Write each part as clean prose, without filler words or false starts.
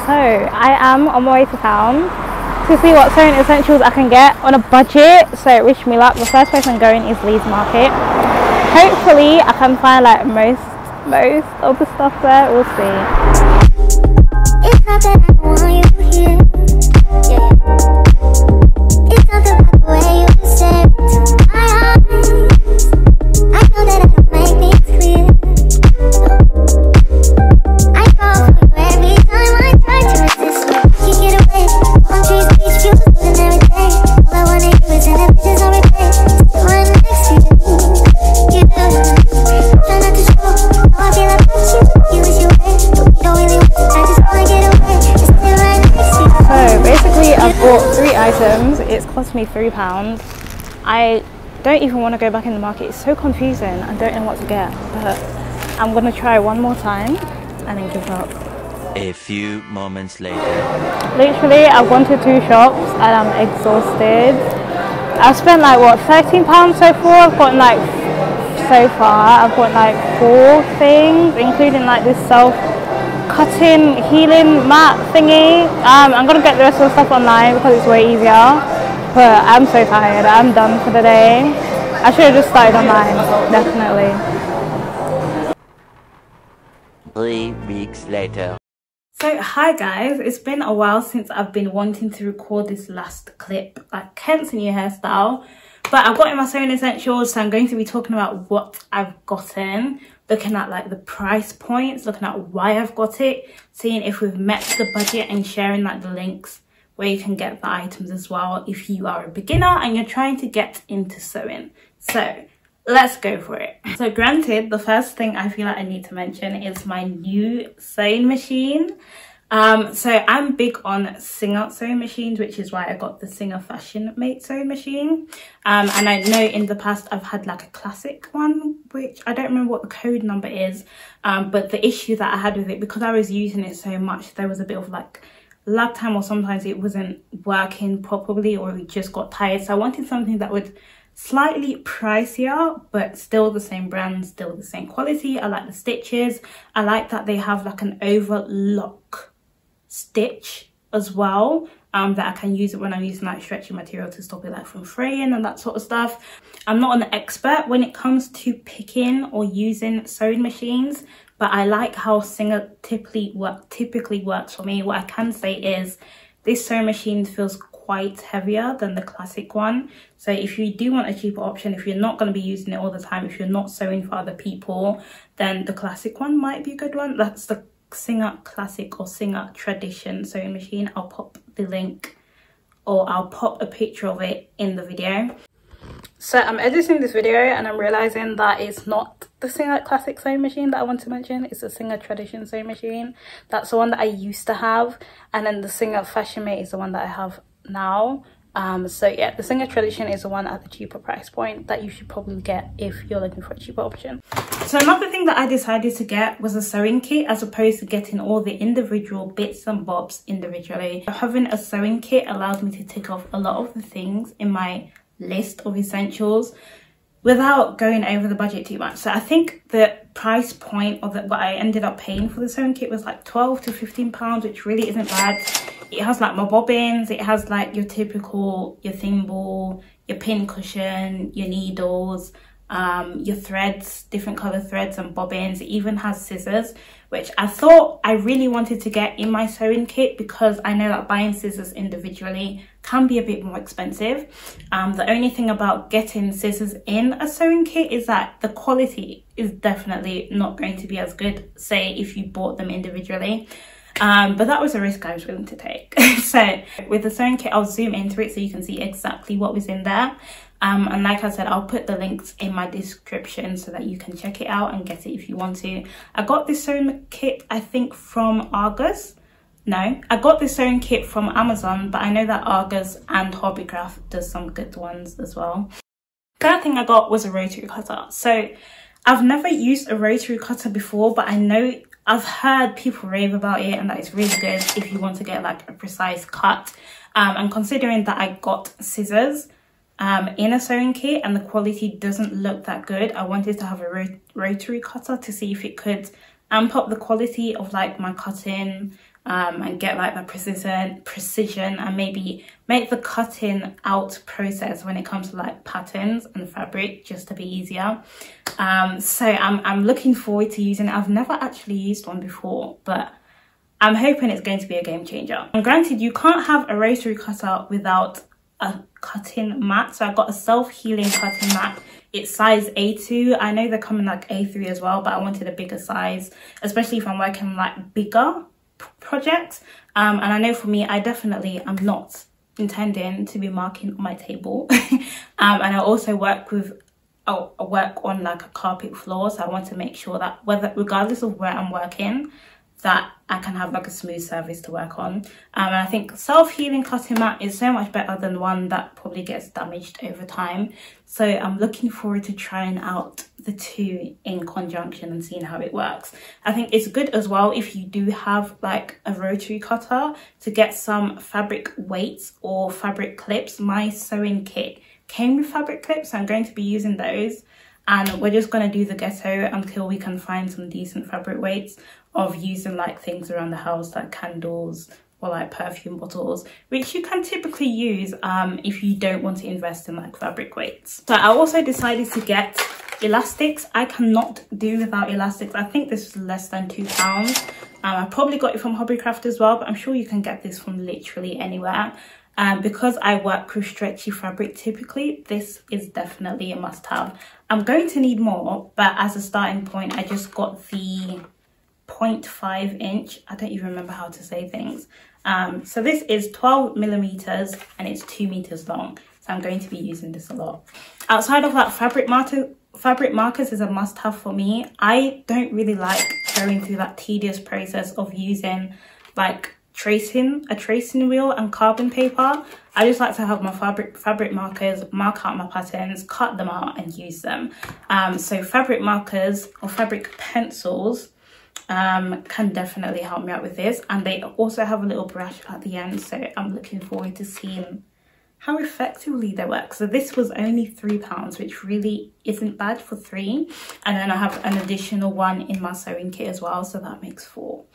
So I am on my way to town to see what sewing essentials I can get on a budget. So wish me luck. The first place I'm going is Leeds Market. Hopefully I can find like most of the stuff there. We'll see. It's not that I want you here. Yeah. It's not the way you stare into my eyes. I know that I can make things clear. I fall for you every time I try to resist. You get away. Palm trees, beach views, and every day. All I wanna do is in the pictures on replay. Still right next to you. You do. Try not to show how I feel about you. You wish you were, but we don't really want to. I just wanna get away. It's still right next to you. So basically I've bought 3 items. It's cost me £3. I don't even want to go back in the market. It's so confusing. I don't know what to get, but I'm gonna try one more time and then give up. A few moments later. Literally I've gone to 2 shops and I'm exhausted. I've spent like what, £13 so far. I've gotten like I've got like 4 things, including like this self-cutting healing mat thingy. I'm gonna get the rest of the stuff online because it's way easier, but I'm so tired. I'm done for the day. I should have just started online, definitely. 3 weeks later. So hi guys, it's been a while since I've been wanting to record this last clip, like hence a new hairstyle. But I've gotten my sewing essentials, so I'm going to be talking about what I've gotten, looking at like the price points, looking at why I've got it, seeing if we've met the budget, and sharing like the links where you can get the items as well if you are a beginner and you're trying to get into sewing. So let's go for it. So granted, the first thing I feel like I need to mention is my new sewing machine. So I'm big on Singer sewing machines, which is why I got the Singer Fashion Mate sewing machine. And I know in the past I've had like a classic one, which I don't remember what the code number is. But the issue that I had with it, because I was using it so much, there was a bit of like lag time, or sometimes it wasn't working properly, or it just got tired. So I wanted something that would slightly pricier but still the same brand, still the same quality. I like the stitches. I like that they have like an overlock stitch as well, that I can use it when I'm using like stretchy material to stop it like from fraying and that sort of stuff. I'm not an expert when it comes to picking or using sewing machines, but I like how Singer typically works for me. What I can say is this sewing machine feels quite heavier than the classic one. So if you do want a cheaper option, if you're not going to be using it all the time, if you're not sewing for other people, then the classic one might be a good one. That's the Singer Classic or Singer Tradition sewing machine. I'll pop the link, or I'll pop a picture of it in the video. So I'm editing this video and I'm realizing that it's not the Singer Classic sewing machine that I want to mention. It's the Singer Tradition sewing machine. That's the one that I used to have, and then the Singer Fashion Mate is the one that I have now. So yeah, the Singer Tradition is the one at the cheaper price point that you should probably get if you're looking for a cheaper option. So another thing that I decided to get was a sewing kit, as opposed to getting all the individual bits and bobs individually. Having a sewing kit allowed me to tick off a lot of the things in my list of essentials without going over the budget too much. So I think the price point of what I ended up paying for the sewing kit was like £12 to £15, which really isn't bad. It has like my bobbins, it has like your typical, your thimble, your pin cushion, your needles, your threads, different color threads and bobbins. It even has scissors, which I thought I really wanted to get in my sewing kit, because I know that buying scissors individually can be a bit more expensive. The only thing about getting scissors in a sewing kit is that the quality is definitely not going to be as good, say, if you bought them individually. But that was a risk I was willing to take. So with the sewing kit, I'll zoom into it so you can see exactly what was in there. And like I said, I'll put the links in my description so that you can check it out and get it if you want to. I got this sewing kit, I think, from Argos. No, I got this sewing kit from Amazon, but I know that Argos and Hobbycraft does some good ones as well. Third thing I got was a rotary cutter. So I've never used a rotary cutter before, but I know I've heard people rave about it and that it's really good if you want to get like a precise cut. And considering that I got scissors in a sewing kit and the quality doesn't look that good, I wanted to have a rotary cutter to see if it could amp up the quality of like my cutting and get like that precision and maybe make the cutting out process when it comes to like patterns and fabric just a bit easier. So I'm looking forward to using it. I've never actually used one before, but I'm hoping it's going to be a game changer. And granted, you can't have a rotary cutter without a cutting mat. So I got a self-healing cutting mat. It's size A2. I know they're coming like A3 as well, but I wanted a bigger size, especially if I'm working on like bigger projects. And I know for me, I definitely am not intending to be marking on my table. And I also work on like a carpet floor, so I want to make sure that regardless of where I'm working, that I can have like a smooth surface to work on. And I think self-healing cutting mat is so much better than one that probably gets damaged over time. So I'm looking forward to trying out the two in conjunction and seeing how it works. I think it's good as well if you do have like a rotary cutter to get some fabric weights or fabric clips. My sewing kit came with fabric clips, so I'm going to be using those. And we're just going to do the ghetto until we can find some decent fabric weights of using like things around the house like candles or like perfume bottles, which you can typically use if you don't want to invest in like fabric weights. So I also decided to get elastics. I cannot do without elastics. I think this is less than £2. I probably got it from Hobbycraft as well, but I'm sure you can get this from literally anywhere. Because I work with stretchy fabric typically, this is definitely a must-have. I'm going to need more, but as a starting point, I just got the 0.5 inch. I don't even remember how to say things. So this is 12 millimeters and it's 2 meters long. So I'm going to be using this a lot. Outside of that, fabric markers is a must-have for me. I don't really like going through that tedious process of using like a tracing wheel and carbon paper. I just like to have my fabric markers, mark out my patterns, cut them out and use them. So fabric markers or fabric pencils can definitely help me out with this, and they also have a little brush at the end, so I'm looking forward to seeing how effectively they work. So this was only £3, which really isn't bad for 3, and then I have an additional one in my sewing kit as well, so that makes 4.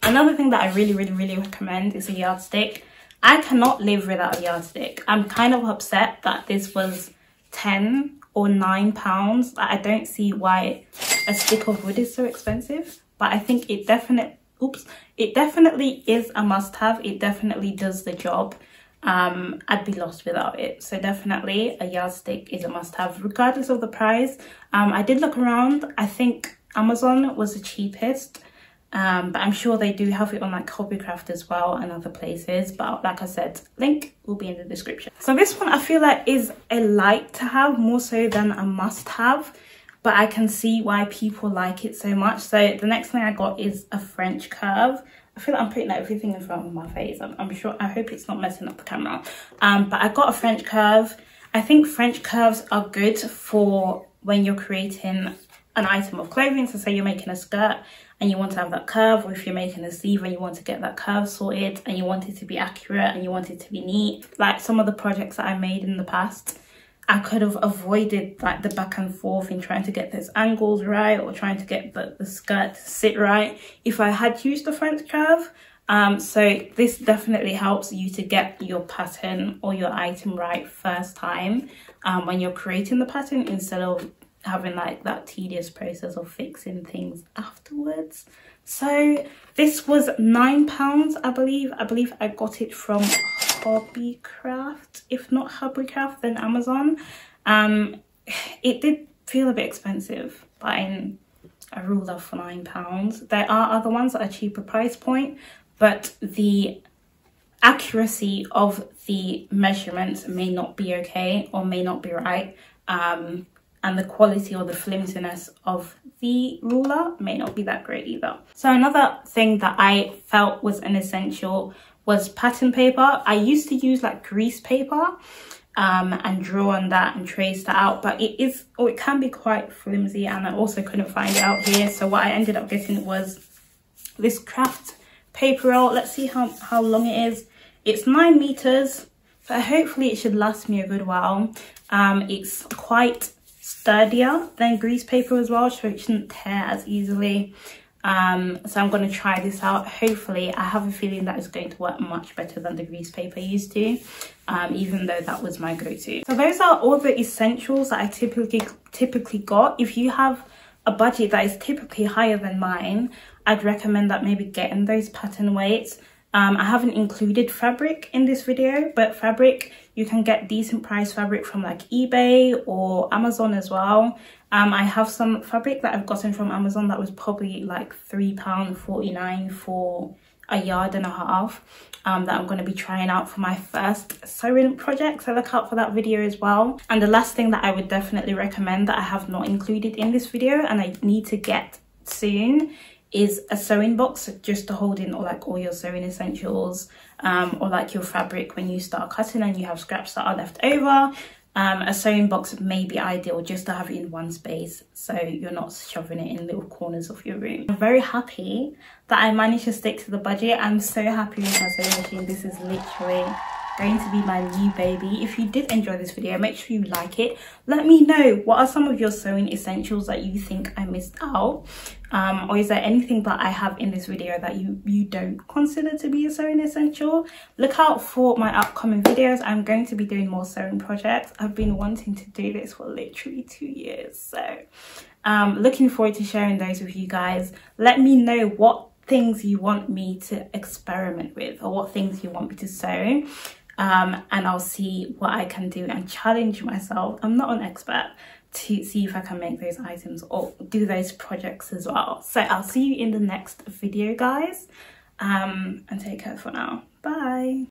Another thing that I really recommend is a yardstick. I cannot live without a yardstick. I'm kind of upset that this was £10 or £9. I don't see why a stick of wood is so expensive, but I think it definitely is a must-have. It definitely does the job. I'd be lost without it. So definitely a yardstick is a must-have regardless of the price. I did look around. I think Amazon was the cheapest. But I'm sure they do have it on like Hobbycraft as well and other places, but like I said, link will be in the description. So this one I feel like is a like to have more so than a must have, but I can see why people like it so much. So the next thing I got is a French curve. I feel like I'm putting everything in front of my face. I'm sure, I hope it's not messing up the camera. But I got a French curve. I think French curves are good for when you're creating an item of clothing. So say you're making a skirt and you want to have that curve, or if you're making a sleeve and you want to get that curve sorted and you want it to be accurate and you want it to be neat. Like some of the projects that I made in the past, I could have avoided like the back and forth in trying to get those angles right or trying to get the skirt to sit right if I had used the French curve. So this definitely helps you to get your pattern or your item right first time when you're creating the pattern, instead of having like that tedious process of fixing things afterwards. So this was £9, I believe I got it from Hobbycraft. If not Hobbycraft, then Amazon. It did feel a bit expensive buying a ruler for £9. There are other ones that are cheaper price point, but the accuracy of the measurements may not be okay or may not be right. And the quality or the flimsiness of the ruler may not be that great either. So another thing that I felt was an essential was pattern paper. I used to use like grease paper and draw on that and trace that out, but it can be quite flimsy, and I also couldn't find it out here. So what I ended up getting was this craft paper roll. Let's see how long it is. It's 9 meters, but hopefully it should last me a good while. It's quite sturdier than grease paper as well, so it shouldn't tear as easily. So I'm going to try this out. Hopefully, I have a feeling that it's going to work much better than the grease paper used to, even though that was my go-to. So those are all the essentials that I typically got. If you have a budget that is typically higher than mine, I'd recommend that maybe getting those pattern weights. I haven't included fabric in this video, but fabric, you can get decent price fabric from like eBay or Amazon as well. I have some fabric that I've gotten from Amazon that was probably like £3.49 for a yard and a half, that I'm going to be trying out for my first sewing project, so look out for that video as well. And the last thing that I would definitely recommend that I have not included in this video and I need to get soon is a sewing box, just to hold in all your sewing essentials, or like your fabric when you start cutting and you have scraps that are left over. A sewing box may be ideal just to have it in one space, so you're not shoving it in little corners of your room. I'm very happy that I managed to stick to the budget. I'm so happy with my sewing machine. This is literally going to be my new baby. If you did enjoy this video, make sure you like it. Let me know, what are some of your sewing essentials that you think I missed out, or is there anything that I have in this video that you don't consider to be a sewing essential? Look out for my upcoming videos. I'm going to be doing more sewing projects. I've been wanting to do this for literally 2 years, so looking forward to sharing those with you guys. Let me know what things you want me to experiment with, or what things you want me to sew, and I'll see what I can do and challenge myself. I'm not an expert, to see if I can make those items or do those projects as well. So I'll see you in the next video, guys, and take care for now. Bye.